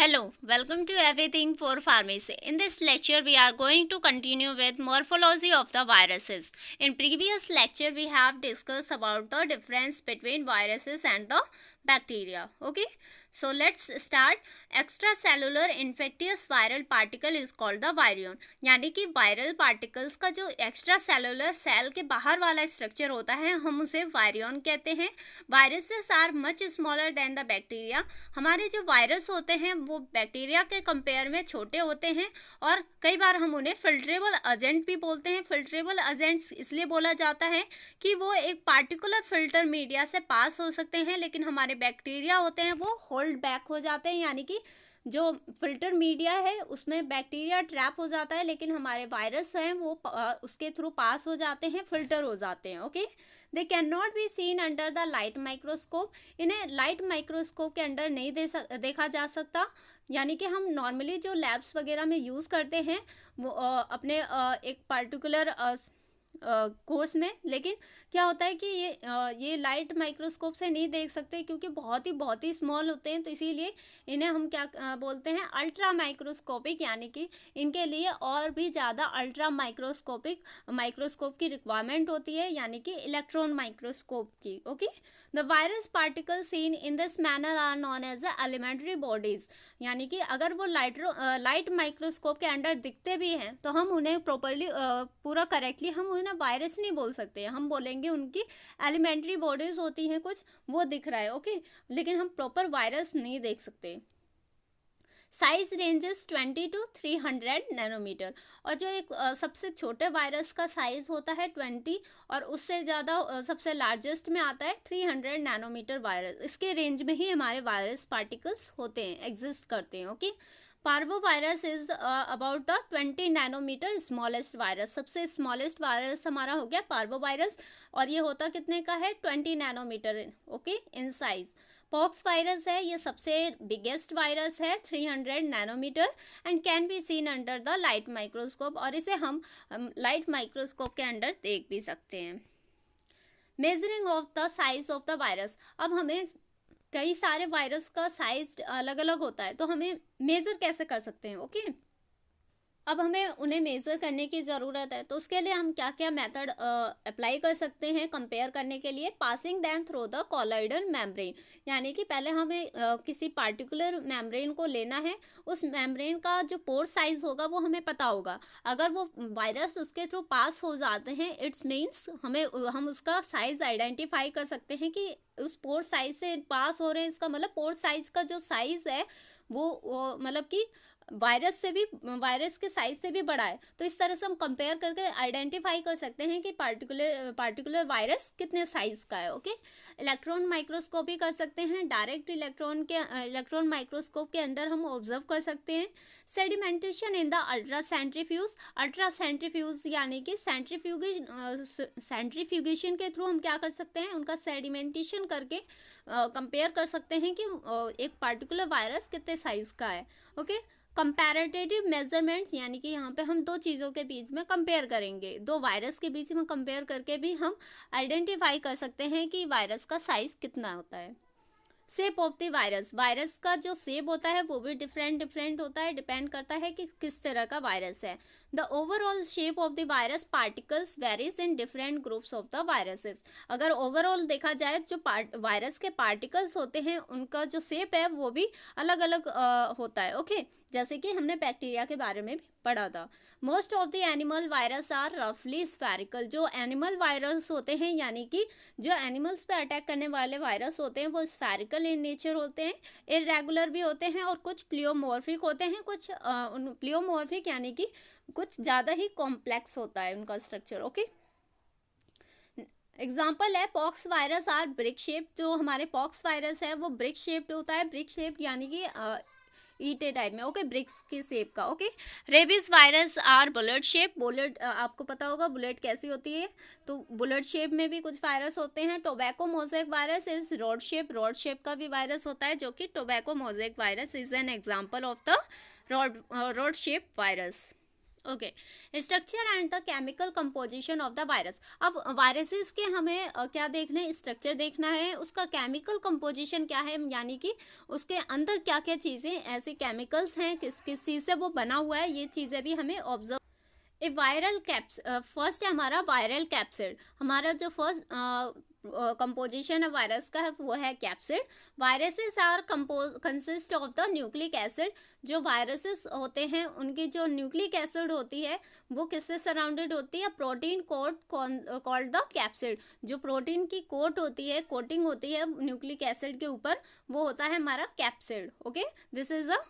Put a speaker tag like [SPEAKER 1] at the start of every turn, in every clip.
[SPEAKER 1] Hello, welcome to Everything for Pharmacy. In this lecture, we are going to continue with morphology of the viruses. In previous lecture, we have discussed about the difference between viruses and the bacteria. Okay, so let's start. Extracellular infectious viral particle is called the virion. यानी कि viral particles का जो extra cellular cell के बाहर वाला structure होता है हम उसे वायरियन कहते हैं. Viruses are much smaller than the bacteria. हमारे जो वायरस होते हैं वो बैक्टीरिया के कंपेयर में छोटे होते हैं और कई बार हम उन्हें फिल्ट्रेबल एजेंट भी बोलते हैं. फिल्ट्रेबल एजेंट्स इसलिए बोला जाता है कि वो एक पार्टिकुलर फिल्टर मीडिया से पास हो सकते हैं, लेकिन हमारे बैक्टीरिया होते हैं वो होल्ड बैक हो जाते हैं, यानी कि जो फिल्टर मीडिया है उसमें बैक्टीरिया ट्रैप हो जाता है, लेकिन हमारे वायरस हैं वो उसके थ्रू पास हो जाते हैं, फिल्टर हो जाते हैं. Okay, they can not be seen under the light microscope. इन्हें लाइट माइक्रोस्कोप के अंडर नहीं देखा जा सकता, यानी कि हम नॉर्मली जो लैब्स वगैरह में यूज़ करते हैं वो अपने एक पर्टिकुलर कोर्स में, लेकिन क्या होता है कि ये लाइट माइक्रोस्कोप से नहीं देख सकते क्योंकि बहुत ही स्मॉल होते हैं, तो इसीलिए इन्हें हम क्या बोलते हैं, अल्ट्रा माइक्रोस्कोपिक, यानी कि इनके लिए और भी ज़्यादा अल्ट्रा माइक्रोस्कोप की रिक्वायरमेंट होती है, यानी कि इलेक्ट्रॉन माइक्रोस्कोप की. Okay, the virus particle seen in this manner are known as elementary bodies. यानी कि अगर वो लाइट माइक्रोस्कोप के अंडर दिखते भी हैं तो हम उन्हें प्रॉपरली पूरा करेक्टली हम उन्हें वायरस नहीं बोल सकते, हम बोलेंगे उनकी एलिमेंट्री बॉडीज होती हैं कुछ, वो दिख रहा है. ओके, लेकिन हम प्रॉपर वायरस नहीं देख सकते. Size ranges 20 to 300 nanometre. और जो एक सबसे छोटे वायरस का साइज होता है 20 और उससे ज़्यादा सबसे लार्जेस्ट में आता है 300 नैनोमीटर वायरस. इसके रेंज में ही हमारे वायरस पार्टिकल्स होते हैं, एग्जिस्ट करते हैं. Okay, parvo virus is about the 20 nanometre smallest virus. सबसे स्मॉलेस्ट वायरस हमारा हो गया पार्वो वायरस और ये होता कितने का है, 20 nanometre. Okay, in size. Pox virus है, ये सबसे बिगेस्ट वायरस है, 300 nanometre and can be seen under the light microscope. और इसे हम लाइट माइक्रोस्कोप के अंडर देख भी सकते हैं. Measuring of the size of the virus. अब हमें कई सारे वायरस का साइज अलग अलग होता है, तो हमें मेजर कैसे कर सकते हैं. ओके, अब हमें उन्हें मेज़र करने की ज़रूरत है, तो उसके लिए हम क्या क्या मेथड अप्लाई कर सकते हैं कंपेयर करने के लिए. Passing them through the colloidal membrane. यानी कि पहले हमें किसी पार्टिकुलर मेम्ब्रेन को लेना है, उस मेम्ब्रेन का जो पोर साइज होगा वो हमें पता होगा. अगर वो वायरस उसके थ्रू पास हो जाते हैं, इट्स मीन्स हम उसका साइज आइडेंटिफाई कर सकते हैं कि उस पोर साइज से पास हो रहे हैं. इसका मतलब पोर साइज का जो साइज है वो मतलब कि वायरस के साइज से भी बड़ा है. तो इस तरह से हम कंपेयर करके आइडेंटिफाई कर सकते हैं कि पार्टिकुलर वायरस कितने साइज का है. ओके, इलेक्ट्रॉन माइक्रोस्कोपी कर सकते हैं. डायरेक्ट इलेक्ट्रॉन माइक्रोस्कोप के अंदर हम ऑब्जर्व कर सकते हैं. Sedimentation in the ultra centrifuge यानी कि सेंट्रीफ्यूगेशन के थ्रू हम क्या कर सकते हैं, उनका सेडिमेंटेशन करके कंपेयर कर सकते हैं कि एक पार्टिकुलर वायरस कितने साइज का है. ओके, कंपैरेटिव मेजरमेंट्स यानी कि यहाँ पे हम दो चीज़ों के बीच में कंपेयर करेंगे, दो वायरस के बीच में कंपेयर करके भी हम आइडेंटिफाई कर सकते हैं कि वायरस का साइज कितना होता है. शेप ऑफ द वायरस का जो शेप होता है वो भी डिफरेंट होता है, डिपेंड करता है कि किस तरह का वायरस है. The overall shape of the virus particles varies in different groups of the viruses. अगर ओवरऑल देखा जाए जो वायरस के पार्टिकल्स होते हैं उनका जो शेप है वो भी अलग अलग होता है. ओके, जैसे कि हमने बैक्टीरिया के बारे में भी पढ़ा था. Most of the animal virus are रफली स्फेरिकल. जो एनिमल वायरस होते हैं यानी कि जो एनिमल्स पे अटैक करने वाले वायरस होते हैं वो स्फेरिकल इन नेचर होते हैं, इरेगुलर भी होते हैं और कुछ प्लियोमॉर्फिक होते हैं. कुछ प्लियोमॉर्फिक यानी कि कुछ ज़्यादा ही कॉम्प्लेक्स होता है उनका स्ट्रक्चर. ओके, एग्जाम्पल है pox virus are brick shape. जो हमारे पॉक्स वायरस है वो ब्रिक शेप्ड होता है. ब्रिक शेप यानी कि ईटे टाइप में. ओके, ब्रिक्स के शेप का. Okay, rabies virus are bullet shape. Bullet आपको पता होगा बुलेट कैसी होती है, तो बुलेट शेप में भी कुछ वायरस होते हैं. Tobacco mosaic virus is rod shape का भी वायरस होता है, जो कि tobacco mosaic virus is an example of the rod shape virus. Okay, structure and the chemical composition of the virus. अब वायरसेस के हमें क्या देखना है, स्ट्रक्चर देखना है, उसका केमिकल कंपोजिशन क्या है, यानी कि उसके अंदर क्या क्या चीज़ें ऐसे केमिकल्स हैं, किस किस चीज़ से वो बना हुआ है, ये चीज़ें भी हमें ऑब्जर्व। ए वायरल कैप्स फर्स्ट है हमारा वायरल कैप्सिड। हमारा जो फर्स्ट कंपोजिशन है वायरस का है वो है capsid. Viruses are consist of the nucleic acid. जो वायरसेस होते हैं उनकी जो न्यूक्लिक एसिड होती है वो किससे सराउंडेड होती है, protein coat called the capsid. जो प्रोटीन की कोट होती है, कोटिंग होती है न्यूक्लिक एसिड के ऊपर, वो होता है हमारा capsid. Okay, this is a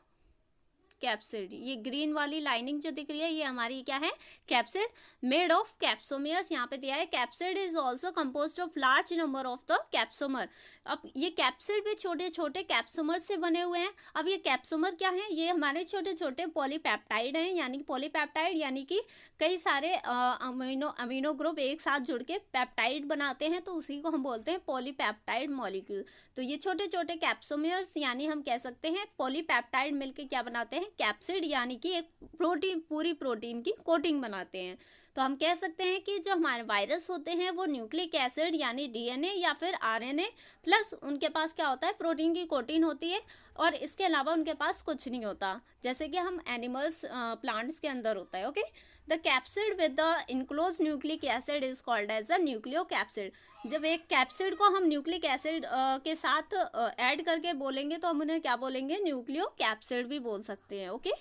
[SPEAKER 1] capsid. ये ग्रीन वाली लाइनिंग जो दिख रही है ये हमारी क्या है, कैप्सिड। मेड ऑफ कैप्सोमियर्स यहाँ पे दिया है। Capsid is also composed of large number of the capsomer. अब ये कैप्सिड भी छोटे छोटे कैप्सोमर से बने हुए हैं। अब ये कैप्सोमर क्या है, ये हमारे छोटे छोटे पॉलीपेप्टाइड हैं, यानी कि पॉलीपेप्टाइड यानी कि कई सारे अमीनो ग्रुप एक साथ जुड़ के पेप्टाइड बनाते हैं, तो उसी को हम बोलते हैं पॉलीपेप्टाइड मॉलिक्यूल। तो ये छोटे छोटे कैप्सोमियर्स यानी हम कह सकते हैं पॉलीपेप्टाइड मिलके क्या बनाते हैं, कैप्सिड, यानी कि एक प्रोटीन, पूरी प्रोटीन की कोटिंग बनाते हैं। तो हम कह सकते हैं कि जो हमारे वायरस होते हैं वो न्यूक्लिक एसिड यानी डीएनए या फिर आरएनए प्लस उनके पास क्या होता है, प्रोटीन की कोटिंग होती है, और इसके अलावा उनके पास कुछ नहीं होता, जैसे कि हम एनिमल्स प्लांट्स के अंदर होता है। Okay, the capsid with the enclose nucleic acid is called as a nucleocapsid. जब एक कैप्सिड को हम न्यूक्लिक एसिड के साथ ऐड करके बोलेंगे तो हम उन्हें क्या बोलेंगे, न्यूक्लियोकैप्सिड भी बोल सकते हैं। ओके,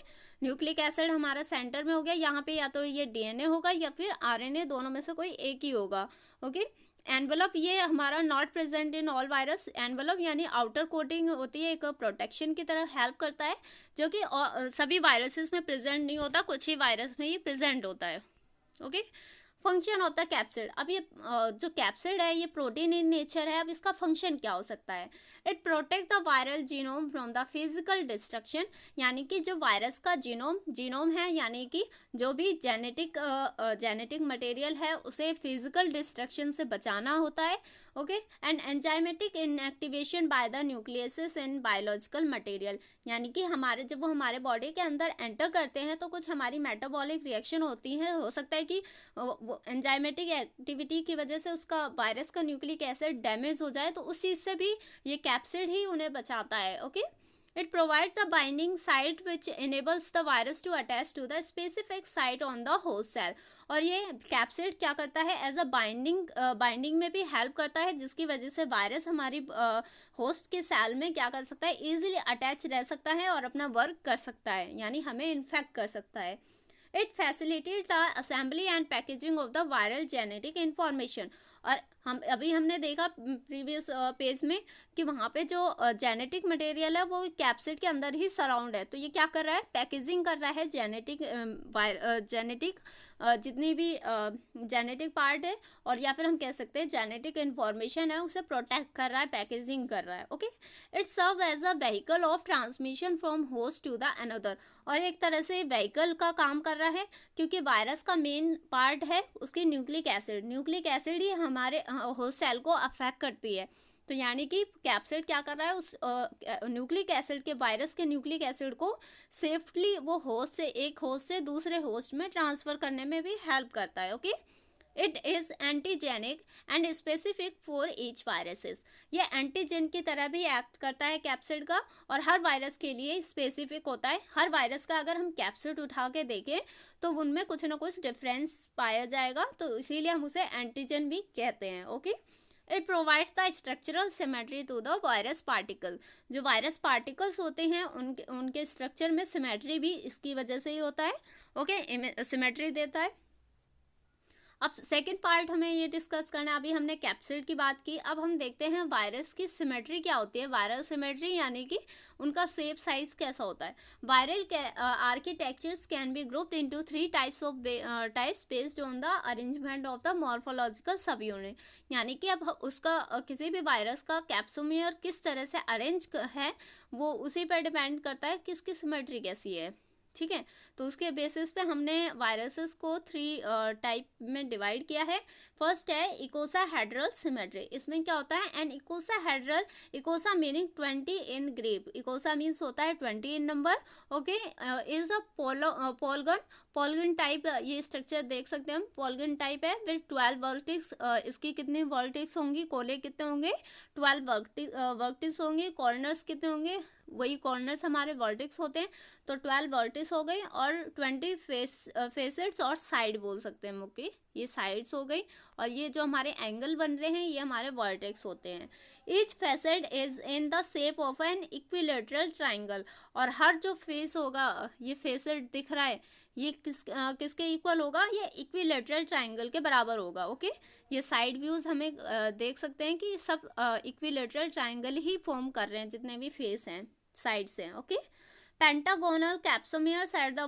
[SPEAKER 1] न्यूक्लिक एसिड हमारा सेंटर में हो गया, यहाँ पे या तो ये डीएनए होगा या फिर आरएनए, दोनों में से कोई एक ही होगा। ओके, एनवलप ये हमारा not present in all virus. Envelope यानी आउटर कोटिंग होती है, एक प्रोटेक्शन की तरह हेल्प करता है, जो कि सभी वायरसेस में प्रेजेंट नहीं होता, कुछ ही वायरस में ही प्रेजेंट होता है। Okay, function of the capsid. अब ये जो कैप्सिड है ये प्रोटीन इन नेचर है। अब इसका फंक्शन क्या हो सकता है, it protect the viral genome from the physical destruction. यानी कि जो वायरस का जीनोम है, यानी कि जो भी जेनेटिक मटेरियल है उसे फिजिकल डिस्ट्रक्शन से बचाना होता है। Okay, and enzymatic inactivation by the nucleus is in biological material. यानी कि हमारे जब वो हमारे बॉडी के अंदर एंटर करते हैं तो कुछ हमारी मेटाबॉलिक रिएक्शन होती है, हो सकता है कि एंजाइमेटिक एक्टिविटी की वजह से उसका वायरस का न्यूक्लिक एसिड डैमेज हो जाए, तो उस चीज़ से भी ये कैप्सिड ही उन्हें बचाता है। Okay, it provides the binding site which enables the virus to attach to the specific site on the host cell. और ये कैप्सिड क्या करता है, एज अ बाइंडिंग में भी हेल्प करता है, जिसकी वजह से वायरस हमारी होस्ट के सेल में क्या कर सकता है, इजीली अटैच रह सकता है और अपना वर्क कर सकता है, यानी हमें इन्फेक्ट कर सकता है। It facilitate the assembly and packaging of the viral genetic information. और हमने देखा प्रीवियस पेज में कि वहाँ पे जो जेनेटिक मटेरियल है वो कैप्सिड के अंदर ही सराउंड है। तो ये क्या कर रहा है, पैकेजिंग कर रहा है जेनेटिक जितनी भी जेनेटिक पार्ट है, और या फिर हम कह सकते हैं जेनेटिक इन्फॉर्मेशन है, उसे प्रोटेक्ट कर रहा है, पैकेजिंग कर रहा है। Okay, it serve as a vehicle of transmission from host to the another. और एक तरह से व्हीकल का काम कर रहा है, क्योंकि वायरस का मेन पार्ट है उसकी न्यूक्लिक एसिड ही हमारे होस्ट सेल को अफेक्ट करती है। तो यानी कि कैप्सिड क्या कर रहा है, उस न्यूक्लिक एसिड के, वायरस के न्यूक्लिक एसिड को सेफ्टली वो एक होस्ट से दूसरे होस्ट में ट्रांसफर करने में भी हेल्प करता है। Okay, it is antigenic and specific for each viruses. ये एंटीजन की तरह भी एक्ट करता है कैप्सिड का, और हर वायरस के लिए स्पेसिफिक होता है। हर वायरस का अगर हम कैप्सिड उठा के देखें तो उनमें कुछ ना कुछ डिफरेंस पाया जाएगा, तो इसीलिए हम उसे एंटीजन भी कहते हैं। Okay, it provides the structural symmetry to the virus particle. जो वायरस पार्टिकल्स होते हैं उनके स्ट्रक्चर में सिमेट्री भी इसकी वजह से ही होता है। ओके, सिमेट्री देता है। अब सेकंड पार्ट हमें ये डिस्कस करना है। अभी हमने कैप्सिड की बात की, अब हम देखते हैं वायरस की सिमेट्री क्या होती है। वायरल सिमेट्री यानी कि उनका शेप साइज कैसा होता है। Viral architectures can be grouped into 3 types based on the arrangement of the morphological सब यूनिट। यानी कि अब उसका किसी भी वायरस का कैप्सोमियर किस तरह से अरेंज है वो उसी पर डिपेंड करता है कि उसकी सिमेट्री कैसी है। ठीक है। तो उसके बेसिस पे हमने वायरसेस को 3 टाइप में डिवाइड किया है। फर्स्ट है इकोसाहेड्रल सिमेट्री। इसमें क्या होता है, an icosahedral, icosa meaning 20 in Greek, icosa means होता है 20 in number, okay, is a polygon type. ये स्ट्रक्चर देख सकते हैं हम, पॉलगन टाइप है विद 12 वर्टिक्स। इसकी कितनी वर्टिक्स होंगी, कोले कितने होंगे, 12 वर्टिक्स होंगे। कॉर्नर्स कितने होंगे, वही कॉर्नर्स हमारे वर्टिक्स होते हैं, तो 12 वर्टिक्स हो गई, और 20 फेसेट्स और साइड बोल सकते हैं हम, ओके, ये साइड्स हो गई, और ये जो हमारे एंगल बन रहे हैं ये हमारे वर्टेक्स होते हैं। Each facet is in the shape of an equilateral triangle, और हर जो फेस होगा, ये फेसेट दिख रहा है, ये किसके इक्वल होगा, ये इक्विलेटरल ट्राइंगल के बराबर होगा, ओके। ये साइड व्यूज हमें देख सकते हैं कि सब इक्विलेटरल ट्राइंगल ही फॉर्म कर रहे हैं, जितने भी फेस हैं साइड्स हैं, okay. Pentagonal capsomeres at the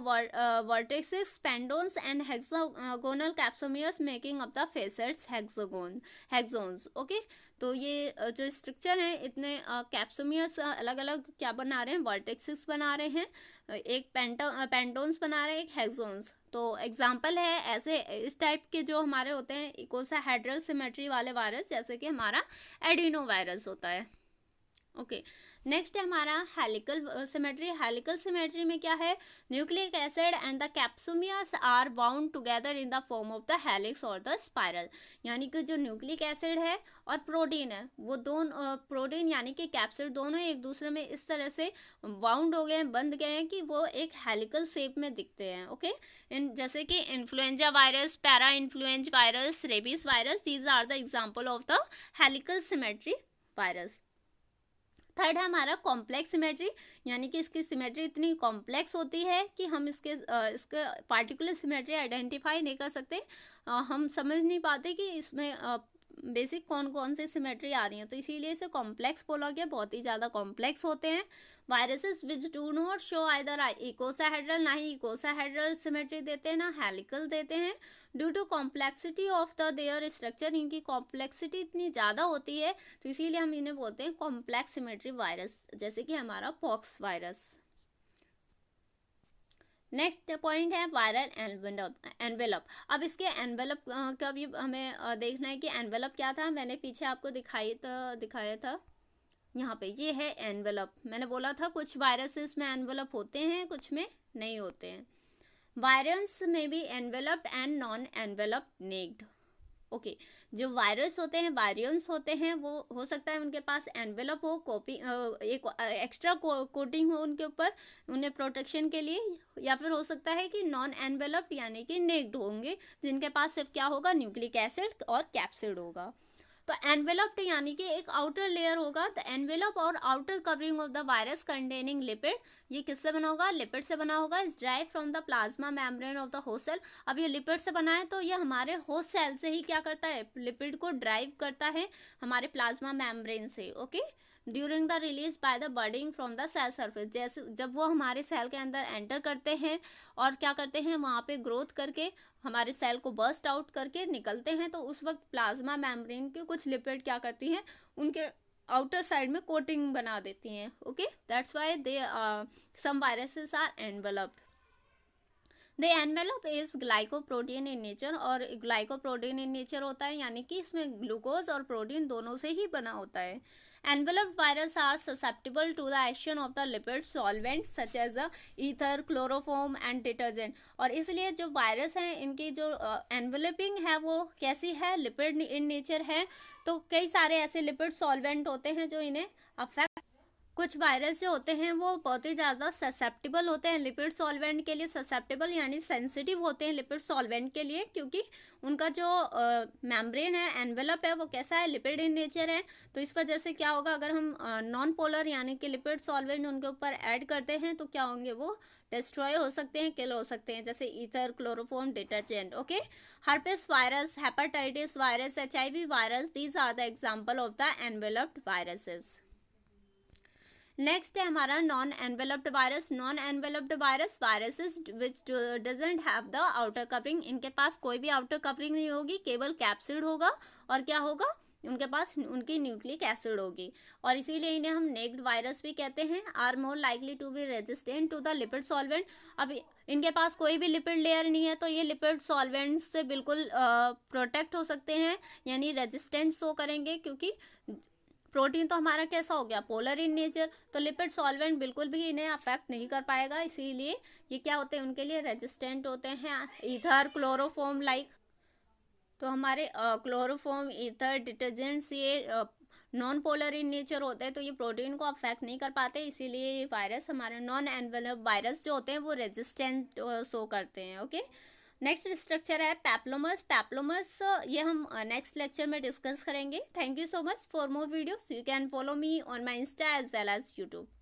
[SPEAKER 1] vertices, pendones and hexagonal capsomeres making up the facets hexagons, okay। तो ये जो स्ट्रक्चर है, इतने कैप्सोमियर्स अलग अलग क्या बना रहे हैं, वर्टेक्सेस बना रहे हैं, एक पेंटोन्स बना रहे हैं, एक हेक्सोन्स। तो एग्जाम्पल है ऐसे इस टाइप के जो हमारे होते हैं इकोसाहेड्रल सिमेट्री वाले वायरस, जैसे कि हमारा एडिनो वायरस होता है, ओके। नेक्स्ट है हमारा हेलिकल सिमेट्री। हेलिकल सिमेट्री में क्या है, nucleic acid and the capsomeres are bound together in the form of the helix और द स्पाइरल। यानी कि जो न्यूक्लिक एसिड है और प्रोटीन है, वो दोनों प्रोटीन यानी कि कैप्सिड दोनों एक दूसरे में इस तरह से बाउंड हो गए हैं, बंध गए हैं कि वो एक हेलिकल शेप में दिखते हैं, ओके। जैसे कि influenza virus, para influenza virus, rabies virus, these are the example of the helical symmetry virus. Third है हमारा कॉम्प्लेक्स सिमेट्री, यानी कि इसकी सिमेट्री इतनी कॉम्प्लेक्स होती है कि हम इसके पार्टिकुलर सिमेट्री आइडेंटिफाई नहीं कर सकते, हम समझ नहीं पाते कि इसमें बेसिक कौन कौन से सिमेट्री आ रही हैं, तो इसीलिए इसे कॉम्प्लेक्स बोला गया, बहुत ही ज़्यादा कॉम्प्लेक्स होते हैं। Viruses which do not show either icosahedral, ना ही इकोसाहेड्रल सिमेट्री देते हैं, ना हेलिकल देते हैं। Due to complexity of the their structure, इनकी कॉम्प्लेक्सिटी इतनी ज़्यादा होती है, तो इसीलिए हम इन्हें बोलते हैं कॉम्प्लेक्स सिमेट्री वायरस, जैसे कि हमारा पॉक्स वायरस। नेक्स्ट पॉइंट है वायरल एनवेलप। अब इसके एनवेलप का भी हमें देखना है कि एनवेलप क्या था, मैंने पीछे आपको दिखाया था, यहाँ पे ये है एनवेलप। मैंने बोला था कुछ वायरसेस में एनवेलप होते हैं, कुछ में नहीं होते हैं। वायरस में भी enveloped and non enveloped naked, okay. जो वायरस होते हैं, वायरियंस होते हैं, वो हो सकता है उनके पास एनवेलप हो, कॉपी एक एक्स्ट्रा कोटिंग हो उनके ऊपर, उन्हें प्रोटेक्शन के लिए, या फिर हो सकता है कि नॉन एनवेलप्ड यानी कि नेक्ड होंगे, जिनके पास सिर्फ क्या होगा, न्यूक्लिक एसिड और कैप्सिड होगा। तो एनवेलप्ड यानी कि एक आउटर लेयर होगा, द एनवेलप और outer covering of the virus containing lipid, ये किससे बना होगा, लिपिड से बना होगा, is drive from the plasma membrane of the host cell. अब ये लिपिड से बना है, तो ये हमारे होस्ट सेल से ही क्या करता है, लिपिड को ड्राइव करता है हमारे प्लाज्मा मेम्ब्रेन से, okay. During the release by the budding from the cell surface, जैसे जब वो हमारे सेल के अंदर एंटर करते हैं और क्या करते हैं, वहाँ पे ग्रोथ करके हमारे सेल को बर्स्ट आउट करके निकलते हैं, तो उस वक्त प्लाज्मा मेम्ब्रेन के कुछ लिपिड क्या करती हैं, उनके आउटर साइड में कोटिंग बना देती हैं, okay. That's why they some viruses are enveloped. The envelope is glycoprotein in nature, और ग्लाइकोप्रोटीन इन नेचर होता है, यानी कि इसमें ग्लूकोज और प्रोटीन दोनों से ही बना होता है। Enveloped viruses are susceptible to the action of the lipid solvents such as ether, chloroform and detergent, और इसलिए जो वायरस हैं इनकी जो एनवेलपिंग है वो कैसी है, लिपिड इन नेचर है, तो कई सारे ऐसे लिपिड सॉल्वेंट होते हैं जो इन्हें अफेक्ट, कुछ वायरस जो होते हैं वो बहुत ही ज़्यादा ससेप्टिबल होते हैं लिपिड सॉल्वेंट के लिए, ससेप्टिबल यानी सेंसिटिव होते हैं लिपिड सॉल्वेंट के लिए, क्योंकि उनका जो मेम्ब्रेन है, एनवेलप है, वो कैसा है, लिपिड इन नेचर है। तो इस वजह से क्या होगा, अगर हम नॉन पोलर यानी कि लिपिड सॉल्वेंट उनके ऊपर ऐड करते हैं तो क्या होंगे, वो डिस्ट्रॉय हो सकते हैं, किल हो सकते हैं, जैसे ether, chloroform, detergent, okay. Herpes virus, hepatitis virus, HIV virus, these are the example of the enveloped viruses. Next है हमारा non enveloped virus. Non enveloped virus, viruses which doesn't have the outer covering, इनके पास कोई भी outer covering नहीं होगी, केवल capsid होगा और क्या होगा, उनके पास उनकी न्यूक्लिक एसिड होगी, और इसीलिए इन्हें हम नेक्ड वायरस भी कहते हैं। Are more likely to be resistant to the lipid solvent. अब इनके पास कोई भी लिपिड लेयर नहीं है, तो ये लिपिड सॉल्वेंट से बिल्कुल प्रोटेक्ट हो सकते हैं, यानी रेजिस्टेंस शो करेंगे, क्योंकि प्रोटीन तो हमारा कैसा हो गया, पोलर इन नेचर, तो लिपिड सॉल्वेंट बिल्कुल भी इन्हें अफेक्ट नहीं कर पाएगा, इसीलिए ये क्या होते हैं, उनके लिए रेजिस्टेंट होते हैं। ईथर, क्लोरोफॉर्म लाइक, तो हमारे क्लोरोफॉर्म, ईथर, डिटर्जेंट्स ये नॉन पोलर इन नेचर होते हैं, तो ये प्रोटीन को अफेक्ट नहीं कर पाते, इसीलिए ये वायरस हमारे नॉन एनवेलप वायरस जो होते हैं वो रेजिस्टेंट शो करते हैं। ओके, नेक्स्ट स्ट्रक्चर है पैप्लोमर्स। पैप्लोमर्स ये हम नेक्स्ट लेक्चर में डिस्कस करेंगे। Thank you so much. For more videos you can follow me on my insta as well as YouTube.